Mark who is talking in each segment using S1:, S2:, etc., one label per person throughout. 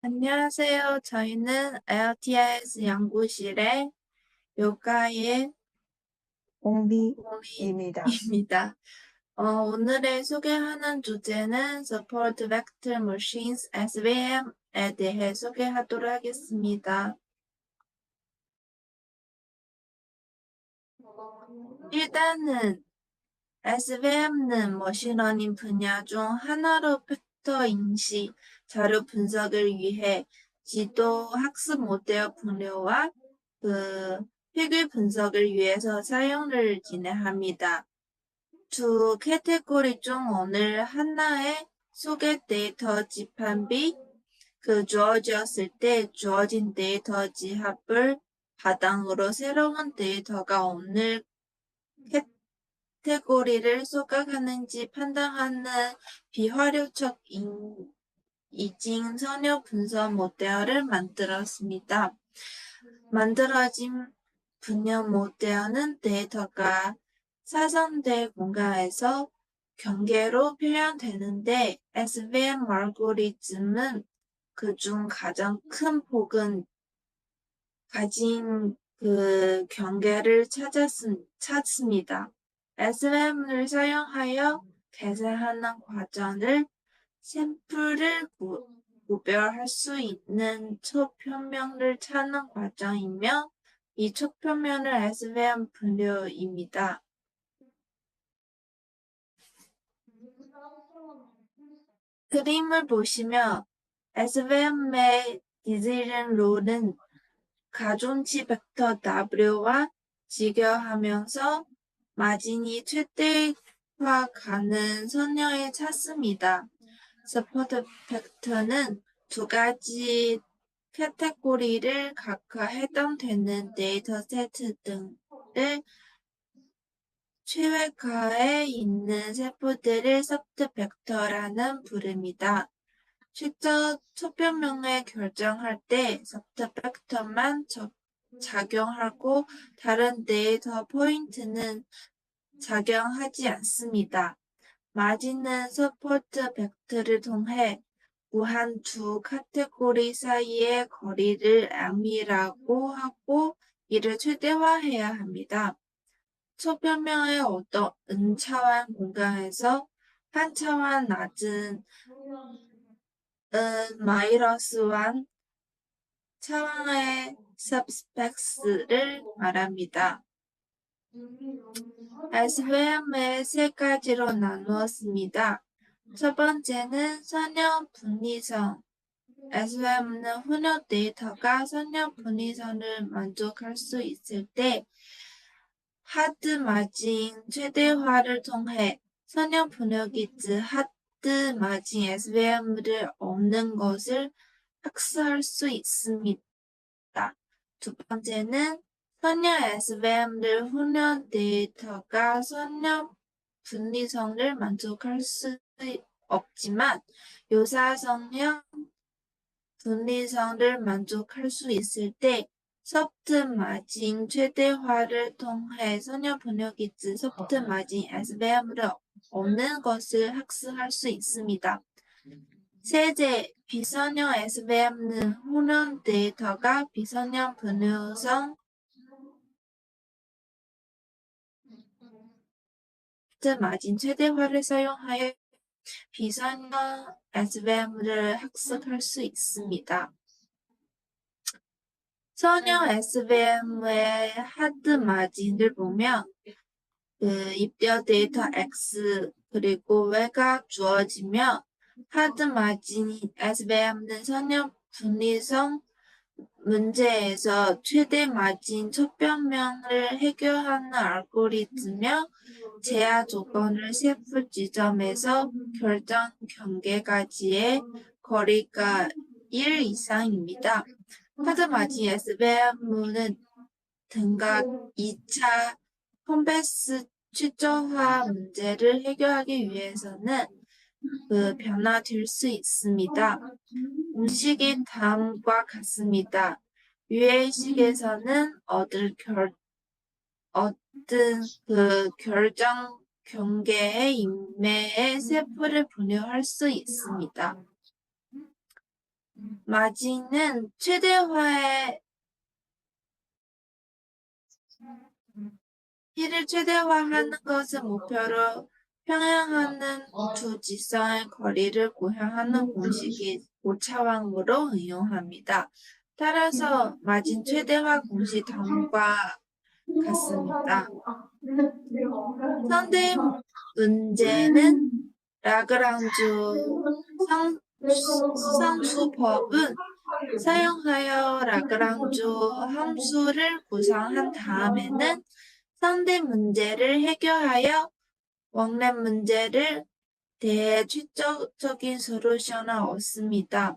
S1: 안녕하세요. 저희는 LTIS 연구실의 요가의
S2: 옹비입니다.
S1: 옹리입니다. 오늘의 소개하는 주제는 Support Vector Machines SVM에 대해 소개하도록 하겠습니다. 일단은 SVM는 머신러닝 분야 중 하나로 팩터 인식, 자료 분석을 위해 지도 학습 모델 분류와 필기 분석을 위해서 사용을 진행합니다. 두 카테고리 중 어느 하나의 소개 데이터 집합이 주어졌을 때 주어진 데이터 집합을 바탕으로 새로운 데이터가 어느 카테고리를 소각하는지 판단하는 비활용적 이징 선형 분석 모델을 만들었습니다. 만들어진 분야 모델은 데이터가 사선대 공간에서 경계로 표현되는데 SVM 알고리즘은 그중 가장 큰 폭은 가진 경계를 찾습니다. SVM을 사용하여 계산하는 과정을 샘플을 구별할 수 있는 초표면을 찾는 과정이며 이 초표면을 SVM 분류입니다. 그림을 보시면 SVM의 디시전 룰은 가중치 벡터 W와 직결하면서 마진이 최대화가는 선형을 찾습니다. 서포트 벡터는 두 가지 카테고리를 각각 해당되는 데이터 세트 등을 최외과에 있는 세포들을 서포트 벡터라는 부릅니다. 실제 초표명을 결정할 때 서포트 벡터만 작용하고 다른 데이터 포인트는 작용하지 않습니다. 마진은 서포트 벡터를 통해 구한 두 카테고리 사이의 거리를 m이라고 하고 이를 최대화해야 합니다. 초표면의 어떤 N차원 공간에서 한 차원 낮은 -1 차원의 subspace를 말합니다. SVM을 세 가지로 나누었습니다. 첫 번째는 선형 분리선. SVM은 훈련 데이터가 선형 분리선을 만족할 수 있을 때 하드 마진 최대화를 통해 선형 분열기지 하드 마진 SVM을 없는 것을 학습할 수 있습니다. 두 번째는 선형 SVM을 훈련 데이터가 선형 분리성을 만족할 수 없지만 요사선형 분리성을 만족할 수 있을 때 소프트 마진 최대화를 통해 선형 번역기지 소프트 마진 SVM을 얻는 것을 학습할 수 있습니다. 세제 비선형 SVM은 훈련 데이터가 비선형 분류성 소프트 마진 최대화를 사용하여 비선형 SVM을 학습할 수 있습니다. 선형 SVM의 하드 마진을 보면 입력 데이터 X 그리고 외가 주어지며 하드 마진 SVM은 선형 분리성 문제에서 최대 마진 초표면을 해결하는 알고리즘이며 제한 조건을 세부 지점에서 결정 경계까지의 거리가 1 이상입니다. 하드 마진 SVM은 등각 2차 홈베이스 최저화 문제를 해결하기 위해서는 변화될 수 있습니다. 음식이 다음과 같습니다. 위의 식에서는 얻은 결정 경계의 인매의 세포를 분류할 수 있습니다. 마진은 키를 최대화하는 것을 목표로 평행하는 두 직선의 거리를 구현하는 공식이 오차왕으로 응용합니다. 따라서 마진 최대화 공식 다음과 같습니다. 상대 문제는 라그랑주 상수법은 사용하여 라그랑주 함수를 구성한 다음에는 상대 문제를 해결하여 원래 문제를 대해 최적적인 솔루션을 얻습니다.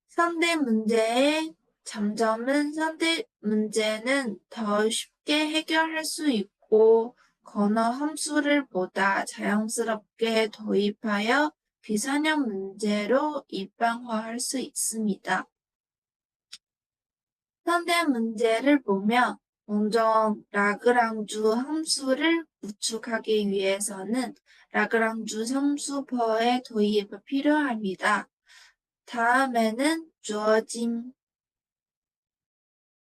S1: 상대 문제의 장점은 상대 문제는 더 쉽게 해결할 수 있고 건어 함수를 보다 자연스럽게 도입하여 비선형 문제로 일반화할 수 있습니다. 상대 문제를 보면 먼저 라그랑주 함수를 구축하기 위해서는 라그랑주 함수법의 도입이 필요합니다. 다음에는 주어진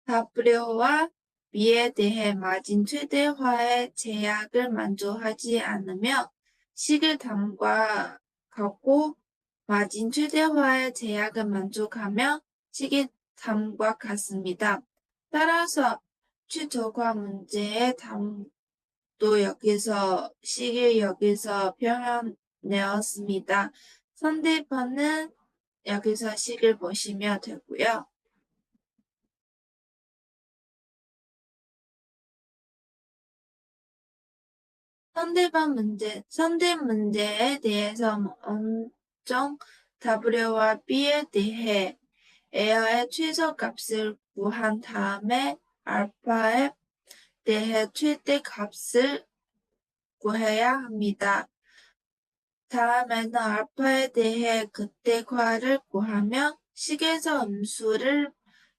S1: W와 B에 대해 마진 최대화의 제약을 만족하지 않으며 식을 다음과 같고 마진 최대화의 제약을 만족하며 식이 다음과 같습니다. 따라서 최저화 문제의 다음도 여기서 식을 여기서 표현되었습니다. 상대편은 여기서 식을 보시면 되고요. 상대 문제에 대해서 먼저 W와 B에 대해 에어의 최소값을 구한 다음에 알파에 대해 최대값을 구해야 합니다. 다음에는 알파에 대해 극대화를 구하며 식에서 음수를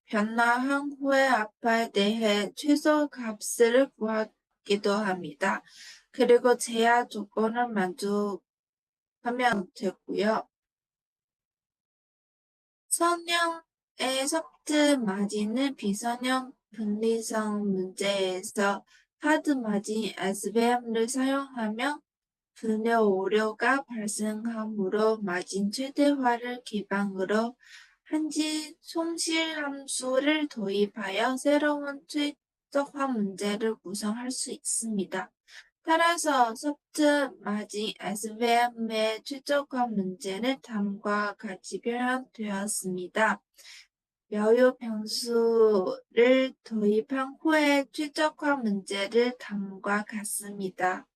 S1: 변화한 후에 알파에 대해 최소값을 구하기도 합니다. 그리고 제한 조건을 만족하면 되고요. 선형의 섭트 마진은 비선형 분리성 문제에서 하드 마진 SVM을 사용하며 분류 오류가 발생하므로 마진 최대화를 기반으로 한지 손실함수를 도입하여 새로운 최적화 문제를 구성할 수 있습니다. 따라서 소프트 마진 SVM의 최적화 문제는 다음과 같이 표현되었습니다. 여유 변수를 도입한 후에 최적화 문제를 다음과 같습니다.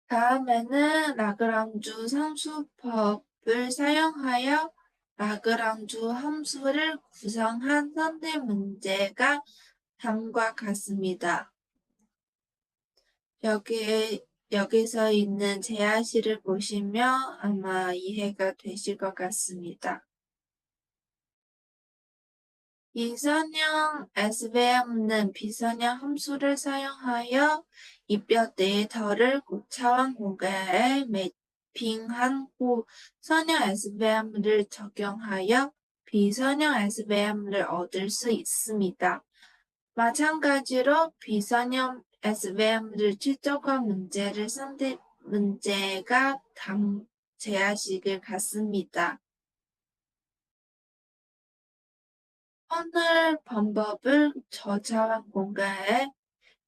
S1: 다음에는 라그랑주 상수법을 사용하여 라그랑주 함수를 구성한 상대 문제가 다음과 같습니다. 여기서 있는 제하시를 보시면 아마 이해가 되실 것 같습니다. 비선형 SVM은 비선형 함수를 사용하여 입력 데이터를 고차원 공간에 매핑한 후 선형 SVM을 적용하여 비선형 SVM을 얻을 수 있습니다. 마찬가지로 비선형 SVM을 최적화 문제를 상대 문제가 다음 제하식을 같습니다. 오늘 방법을 저차원 공간에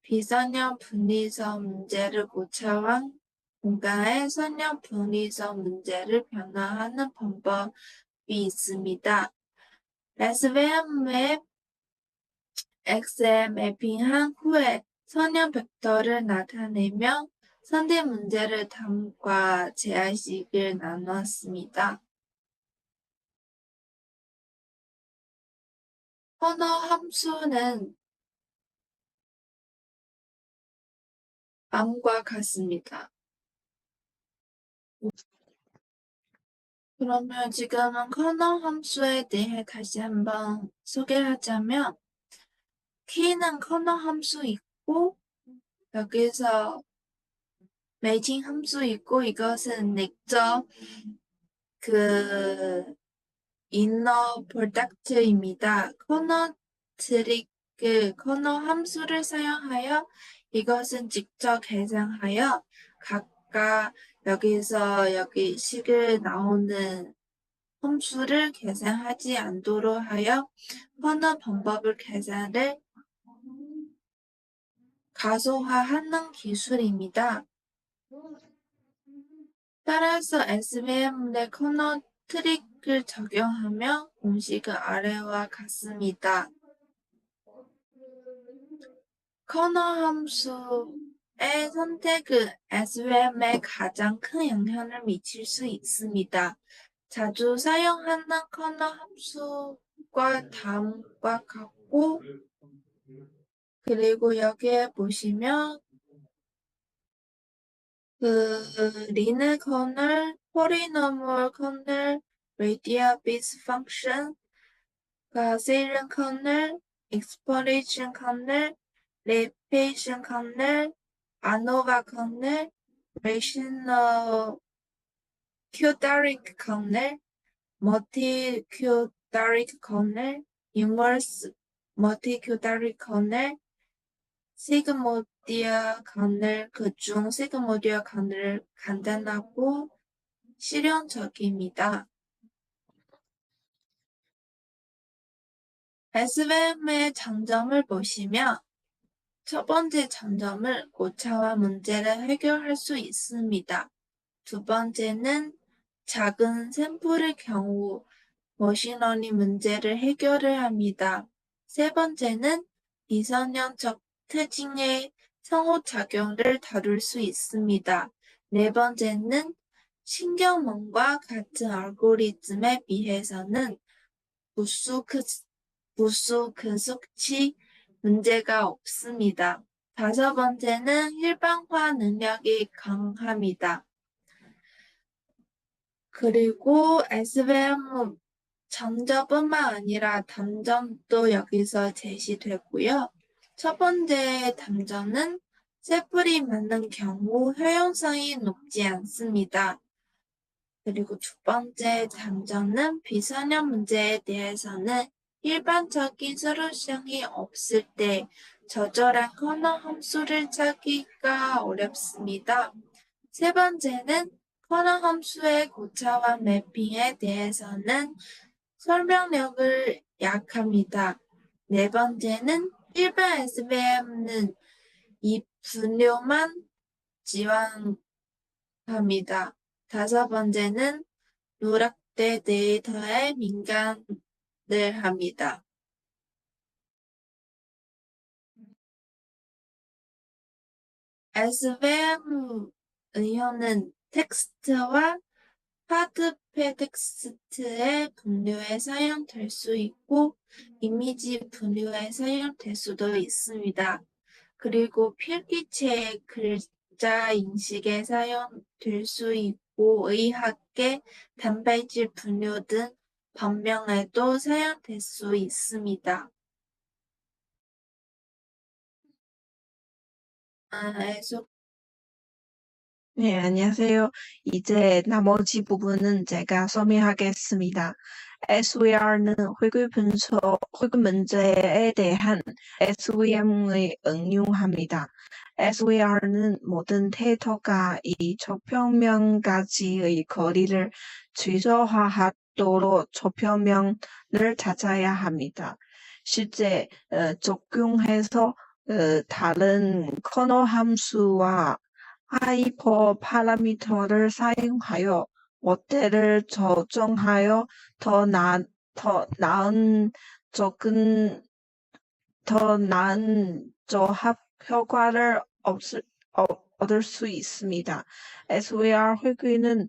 S1: 비선형 분리성 문제를 고차원 공간에 선형 분리성 문제를 변화하는 방법이 있습니다. SVM의 X에 매핑한 후에 선형 벡터를 나타내며 상대 문제를 다음과 제하식을 나눴습니다. 언어 함수는 다음과 같습니다. 그러면 지금은 커널 함수에 대해 다시 한번 소개하자면 K는 커널 함수 있고 여기서 매칭 함수 있고 이것은 넥저 그 이너 프로덕트입니다. 커너 함수를 사용하여 이것은 직접 계산하여 각각 여기서 여기 식을 나오는 함수를 계산하지 않도록 하여 커너 방법을 계산을 가소화하는 기술입니다. 따라서 SVM의 커너 트릭을 적용하며 공식은 아래와 같습니다. 커너 함수의 선택은 SVM에 가장 큰 영향을 미칠 수 있습니다. 자주 사용하는 커너 함수과 다음과 같고 그리고 여기에 보시면 linear kernel, polynomial kernel, radial base function, Gaussian kernel, exponential kernel, Lipschitz kernel, ANOVA kernel, rational quadratic kernel, multi-quadratic kernel, inverse multi-quadratic kernel, 시그모디아 kernel 그중 시그모디아 kernel 간단하고 실용적입니다. SVM의 장점을 보시면 첫 번째 장점은 고차원 문제를 해결할 수 있습니다. 두 번째는 작은 샘플의 경우 머신러닝 문제를 해결을 합니다. 세 번째는 비선형적 특징의 상호작용을 다룰 수 있습니다. 네 번째는 신경망과 같은 알고리즘에 비해서는 부수 근속치 문제가 없습니다. 다섯 번째는 일반화 능력이 강합니다. 그리고 SVM 장점뿐만 아니라 단점도 여기서 제시되고요. 첫 번째 단점은 샘플이 많은 경우 효용성이 높지 않습니다. 그리고 두 번째 단점은 비선형 문제에 대해서는 일반적인 솔루션이 없을 때 적절한 커너 함수를 찾기가 어렵습니다. 세 번째는 커너 함수의 고차원 매핑에 대해서는 설명력을 약합니다. 네 번째는 일반 SVM은 이 분류만 지원합니다. 다섯 번째는 누락된 데이터에 민감을 합니다. SVM 의견은 텍스트와 하드패 텍스트의 분류에 사용될 수 있고 이미지 분류에 사용될 수도 있습니다. 그리고 필기체 글자 인식에 사용될 수 있고 의학계 단백질 분류 등 변명에도 사용될 수 있습니다.
S2: 네, 안녕하세요. 이제 나머지 부분은 제가 설명하겠습니다. SVR는 회귀 문제에 대한 SVM의 응용합니다. SVR는 모든 데이터가 이 저평면까지의 거리를 최소화하도록 저평면을 찾아야 합니다. 실제 적용해서 다른 커너 함수와 하이퍼 파라미터를 사용하여 모델을 조정하여 더 나은 조합 효과를 얻을 수 있습니다. SVR 회귀는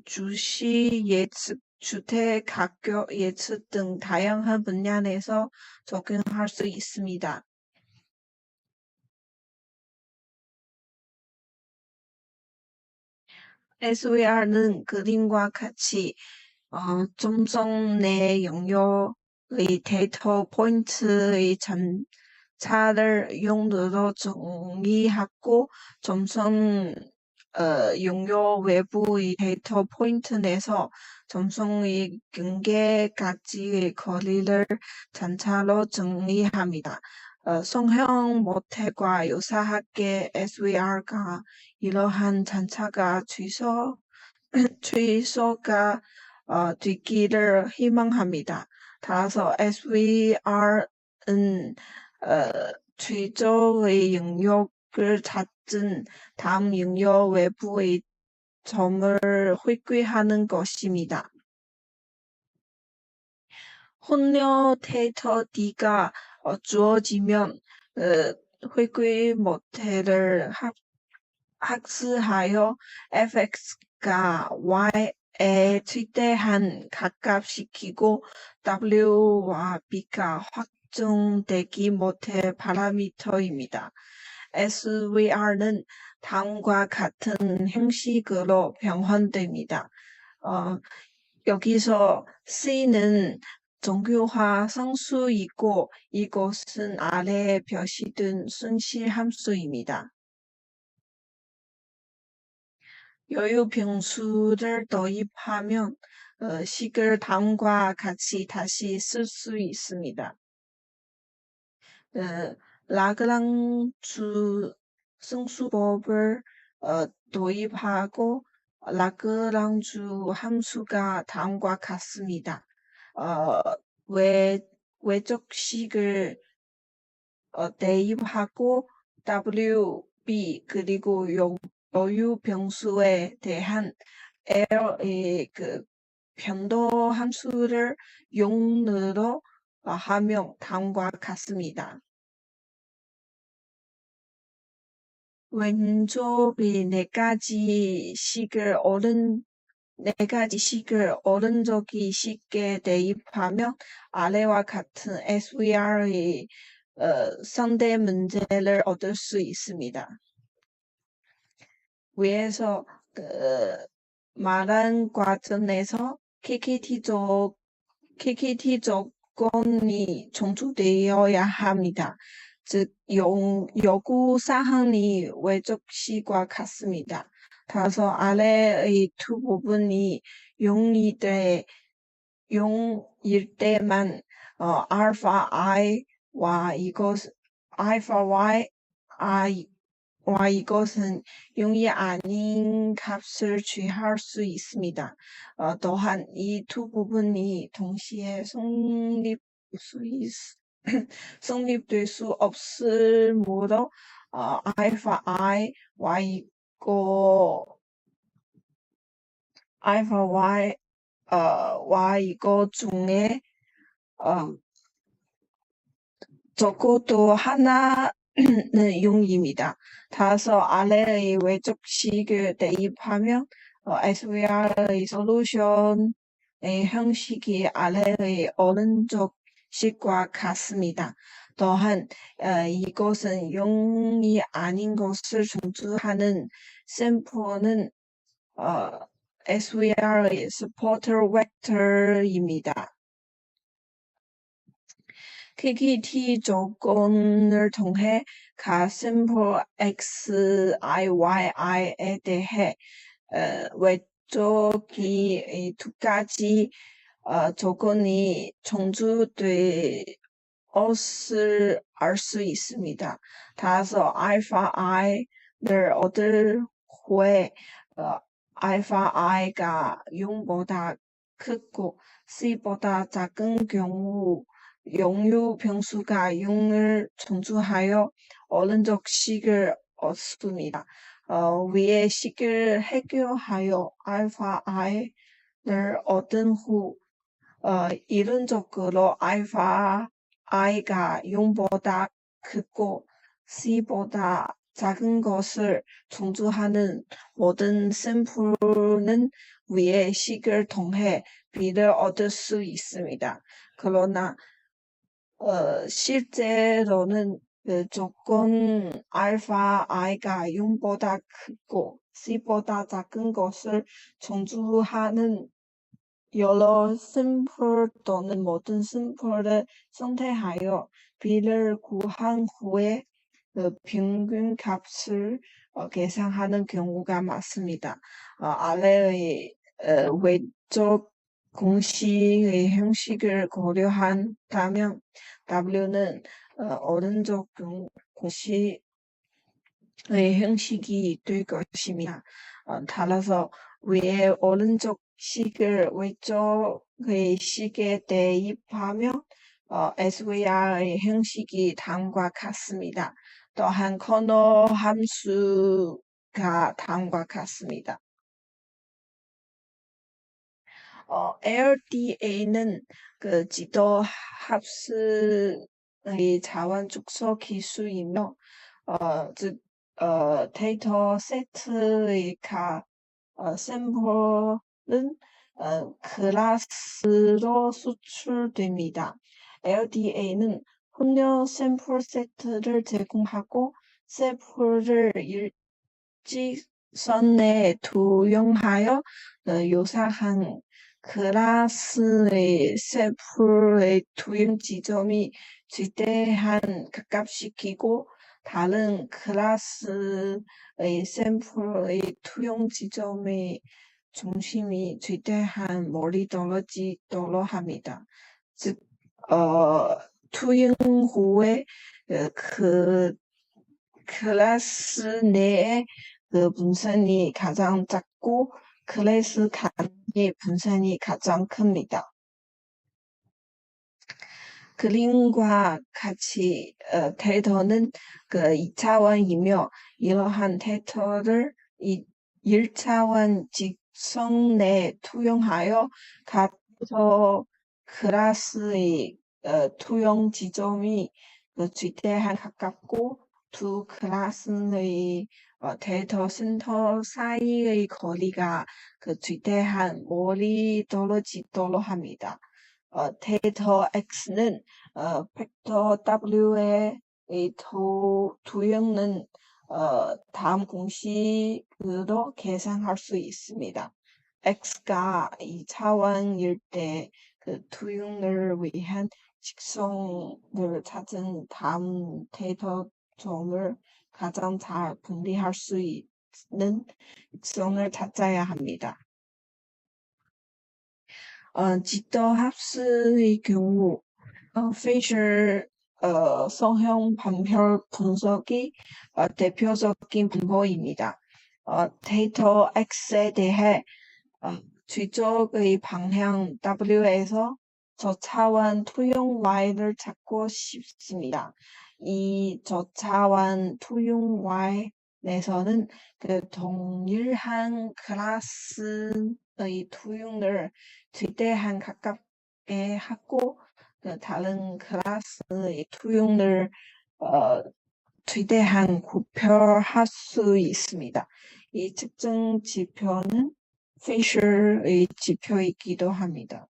S2: 주시 예측, 주택 가격 예측 등 다양한 분야에서 적용할 수 있습니다. SVR는 그림과 같이 점성 내 영역의 데이터 포인트의 차를 용도로 정의하고 점성 용요 외부의 데이터 포인트 내에서 점성의 경계까지의 거리를 잔차로 정의합니다. 성형 모델과 유사하게 SVR가 이러한 잔차가 취소가 되기를 희망합니다. 따라서 SVR은 최저의 영역을 찾은 다음 영역 외부의 점을 회귀하는 것입니다. 혼료 데이터 D가 주어지면 회귀 모델을 학습하여 fx가 y에 최대한 가깝시키고 w와 b가 확정되기 못해 파라미터입니다. SVR는 다음과 같은 형식으로 변환됩니다. 여기서 C는 정규화 상수이고 이것은 아래에 표시된 순실 함수입니다. 여유 변수를 도입하면 식을 다음과 같이 다시 쓸 수 있습니다. 라그랑주 승수법을 도입하고 라그랑주 함수가 다음과 같습니다. 외적식을 대입하고 WB 그리고 여유 변수에 대한 L의 변도 함수를 용으로 하면 다음과 같습니다. 왼쪽의 네 가지 식을 오른쪽이 쉽게 대입하면 아래와 같은 SVR의 상대 문제를 얻을 수 있습니다. 위에서 말한 과정에서 KKT 조건이 종주되어야 합니다. 즉 요구 사항이 외적식과 같습니다. 따라서 아래의 두 부분이 0일 때만 알파 i와 이것은 0이 아닌 값을 취할 수 있습니다. 또한 이 두 부분이 동시에 성립될 수 없으므로 알파 i 와 이거 중에 적어도 하나는 0입니다. 따라서 아래의 외적식을 대입하면 SVR의 솔루션의 형식이 아래의 오른쪽 식과 같습니다. 또한 이것은 0이 아닌 것을 종주하는 샘플은 SVR의 스포터 벡터입니다. KKT 조건을 통해 가 샘플 XIYI에 대해 외적이 두 가지 조건이 종주되었을 알 수 있습니다. 따라서 알파 i를 얻을 후에 알파 i가 0보다 크고 c보다 작은 경우 영유 변수가 0을 종주하여 오른쪽 식을 얻습니다. 위의 식을 해결하여 알파 i를 얻은 후 이론적으로 알파 i가 0보다 크고 c보다 작은 것을 종주하는 모든 샘플은 위의 식을 통해 b를 얻을 수 있습니다. 그러나 실제로는 조건 알파 i가 0보다 크고 c보다 작은 것을 종주하는 여러 샘플 또는 모든 샘플을 선택하여 b를 구한 후에 평균 값을 계산하는 경우가 많습니다. 아래의 외적 공식의 형식을 고려한다면 W는 오른쪽 공식의 형식이 될 것입니다. 따라서 위의 오른쪽 식을 왼쪽의 식에 대입하면 SVR의 형식이 다음과 같습니다. 또한 코너 함수가 다음과 같습니다. LDA는 그 지도 합수의 자원 축소 기술이며, 즉, 데이터 세트의 샘플은 클래스로 수출됩니다. LDA는 훈련 샘플 세트를 제공하고 샘플을 일직선 내에 투영하여 요사한 클래스의 샘플의 투영 지점이 최대한 가깝시키고 다른 클래스의 샘플의 투영 지점의 중심이 최대한 멀리 떨어지도록 합니다. 즉, 투영 후에 그 클래스 내에 그 분산이 가장 작고 클래스 간의 분산이 가장 큽니다. 그림과 같이 데이터는 그 2차원이며 이러한 데이터를 1차원 직선 내에 투영하여 각서 클래스의 투영 지점이 최대한 가깝고 두 클래스의 데이터 센터 사이의 거리가 최대한 멀리 떨어지도록 합니다. 데이터 X는 벡터 W의 투영은 다음 공식으로 계산할 수 있습니다. X가 2차원일 때 그 투영을 위한 직선을 찾은 다음 데이터 점을 가장 잘 분리할 수 있는 직선을 찾아야 합니다. 지도 합수의 경우 페이셜 성형 반별 분석이 대표적인 방법입니다. 데이터 X에 대해 뒤쪽의 방향 W에서 저차원 투영 Y를 찾고 싶습니다. 이 저차원 투영 Y 내에서는 그 동일한 클래스의 투영을 최대한 가깝게 하고 그 다른 클래스의 투영을 최대한 구별할 수 있습니다. 이 측정 지표는 피셔의 지표이기도 합니다.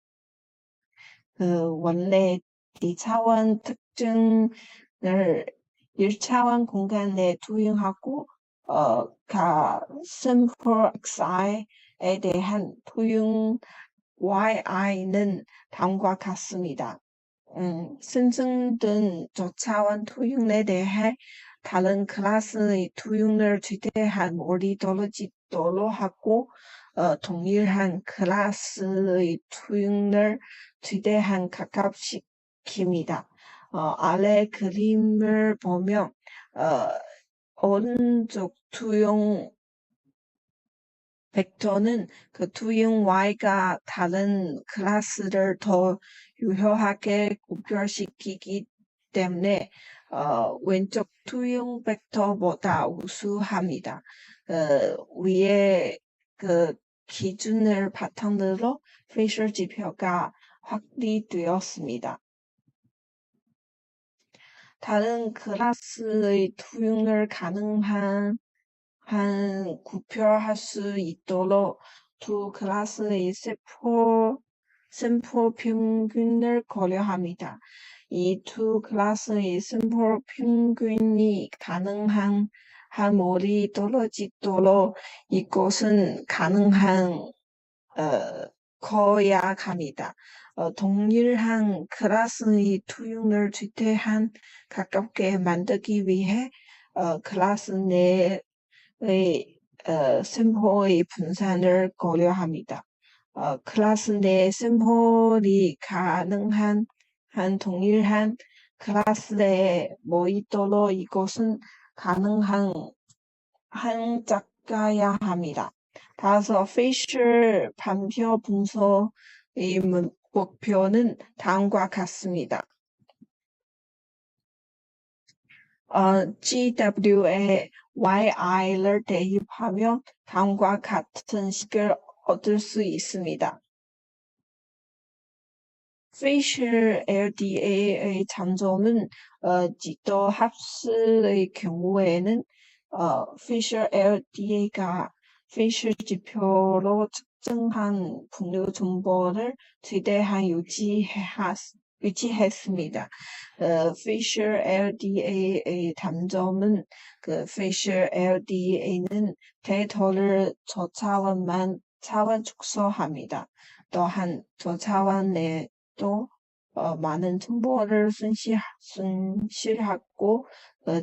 S2: 원래 2차원 특징을 1차원 공간 내에 투영하고 샘플 Xi에 대한 투영 YI는 다음과 같습니다. 생성된 저차원 투영에 대해 다른 클래스의 투영을 최대한 멀리 떨어지도록 하고 동일한 클래스의 투영을 최대한 가깝시킵니다. 아래 그림을 보면 오른쪽 투영 벡터는 그 투영 Y가 다른 클래스를 더 유효하게 구별시키기 때문에 왼쪽 투영 벡터보다 우수합니다. 위에 그 기준을 바탕으로 피셔 지표가 확립되었습니다. 다른 클래스의 투영을 가능한 구별할 수 있도록 두 클래스의 샘플 평균을 고려합니다. 이 두 클래스의 샘플 평균이 가능한 멀리 떨어지도록 이것은 가능한 커야 합니다. 동일한 클래스의 투영을 최대한 가깝게 만들기 위해 클래스 내 샘플의 분산을 고려합니다. 클래스 내 샘플이 가능한 한 동일한 클래스 내에 모이도록 이것은 가능한 한 작가야 합니다. 따라서 페이셜 반표 분석의 목표는 다음과 같습니다. GW에 YI를 대입하면 다음과 같은 식을 얻을 수 있습니다. Facial LDA의 장점은 지도 합수의 경우에는 Facial LDA가 Facial 지표로 측정한 분류 정보를 최대한 유지했습니다. Facial LDA의 단점은 Facial LDA는 데이터를 저차원만 차원 축소합니다. 또한 저차원 내도 많은 정보를 손실하고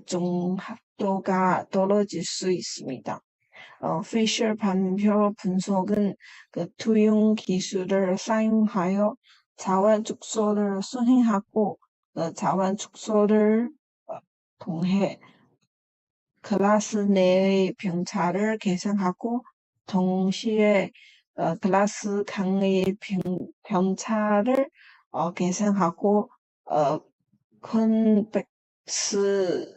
S2: 정확도가 떨어질 수 있습니다. Facial 반표 분석은 투영 기술을 사용하여 자원 축소를 수행하고 자원 축소를 통해 클래스 내의 병차를 계산하고 동시에 클래스 강의 병차를 계산하고 컨벡스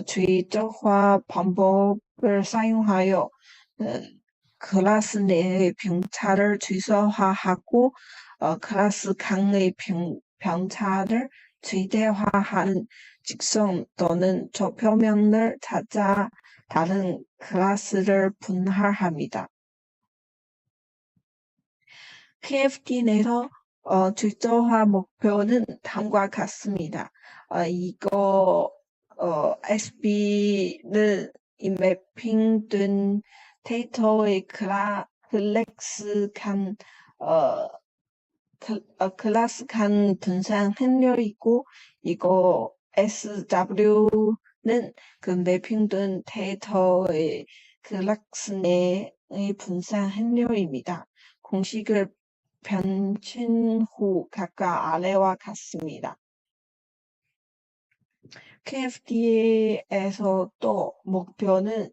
S2: 최적화 방법을 사용하여 클래스 내의 병차를 최소화하고 클래스 강의 병차를 최대화하는 직선 또는 저표면을 찾아 다른 클래스를 분할합니다. KFT 내에서 최저화 목표는 다음과 같습니다. SB는 매핑된 데이터의 클래스 간 분산 확률이고 이거 SW는 매핑된 데이터의 클래스 내의 분산 확률입니다. 공식을 변신 후 각각 아래와 같습니다. KFD에서 또 목표는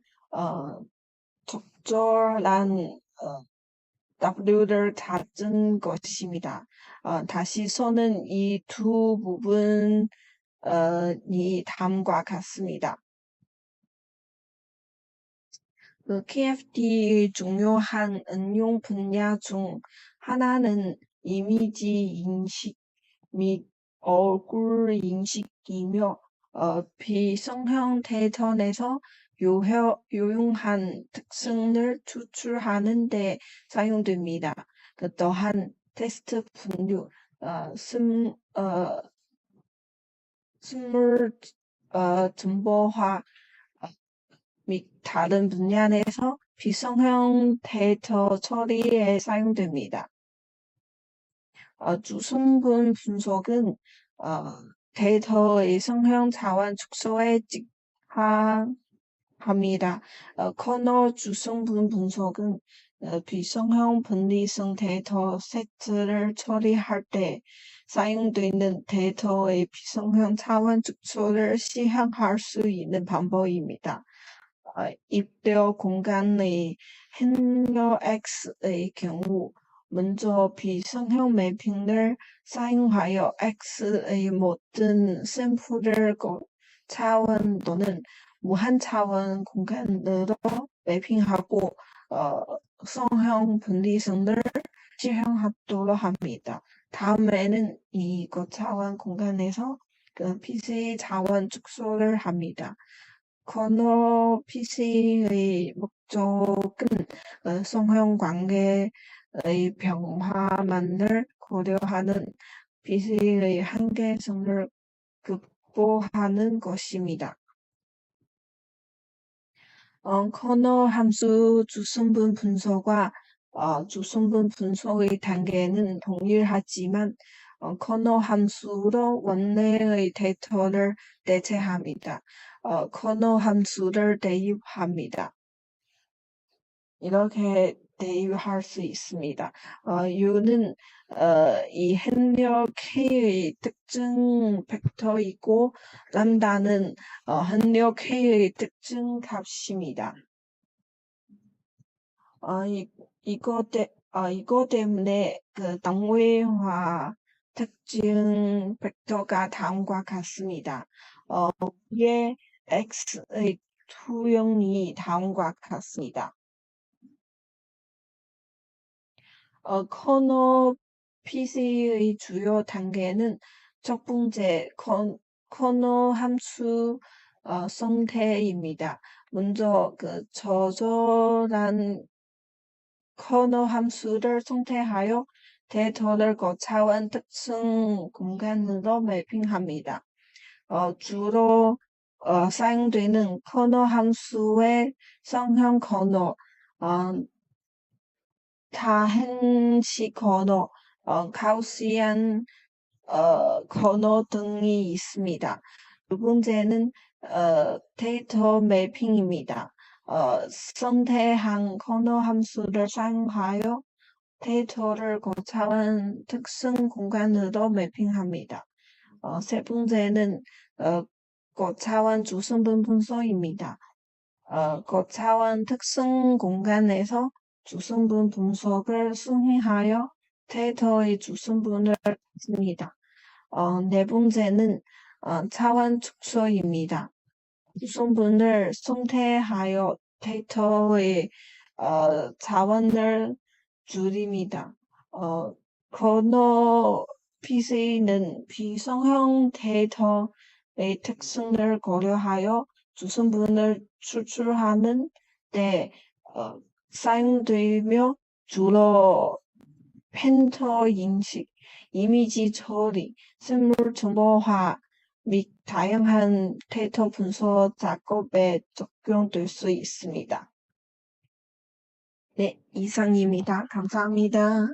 S2: 적절한 W를 찾은 것입니다. 다시 써는 이 두 부분이 다음과 같습니다. KFD의 중요한 응용 분야 중 하나는 이미지 인식 및 얼굴 인식이며 비성형 데이터 내에서 유용한 특성을 추출하는 데 사용됩니다. 또한 테스트 분류, 스물 정보화 및 다른 분야 내에서 비성형 데이터 처리에 사용됩니다. 주성분 분석은 데이터의 성형 자원 축소에 직합니다. 커널 주성분 분석은 비성형 분리성 데이터 세트를 처리할 때 사용되는 데이터의 비성형 자원 축소를 시행할 수 있는 방법입니다. 입력 공간의 행렬 X의 경우 먼저 비성형 매핑을 사용하여 X의 모든 샘플을 차원 또는 무한차원 공간으로 매핑하고 성형 분리성을 실행하도록 합니다. 다음에는 이 고차원 공간에서 PC의 자원 축소를 합니다. 커널 PC의 목적은 성형 관계의 변화만을 고려하는 PC의 한계성을 극복하는 것입니다. 커널 함수 주성분 분석과 주성분 분석의 단계는 동일하지만 커널 함수로 원래의 데이터를 대체합니다. 커널 함수를 대입합니다. 이렇게 대유할 수 있습니다. U는 이 행렬 K의 특징 벡터이고 람다는 행렬 K의 특징 값입니다. 이거 때문에 그 동회화 특징 벡터가 다음과 같습니다. 위에 x의 투영이 다음과 같습니다. 커너 PC의 주요 단계는 첫 번째 커너 함수 성태입니다. 먼저 그 저절한 커너 함수를 성태하여 데이터를 거차원 특성 공간으로 매핑합니다. 주로 사용되는 커너 함수의 성형 커너, 다행시 커너, 가우시안 커너 등이 있습니다. 두 번째는 데이터 매핑입니다. 선택한 커너 함수를 사용하여 데이터를 거창한 특성 공간으로 매핑합니다. 세 번째는 거차원 주성분 분석입니다. 거차원 특성 공간에서 주성분 분석을 수행하여 데이터의 주성분을 찾습니다. 네 번째는 차원 축소입니다. 주성분을 선택하여 데이터의 차원을 줄입니다. 커너 PC는 비성형 데이터의 특성을 고려하여 주성분을 추출하는 데 사용되며 주로 펜터 인식, 이미지 처리, 생물 정보화 및 다양한 데이터 분석 작업에 적용될 수 있습니다. 네, 이상입니다. 감사합니다.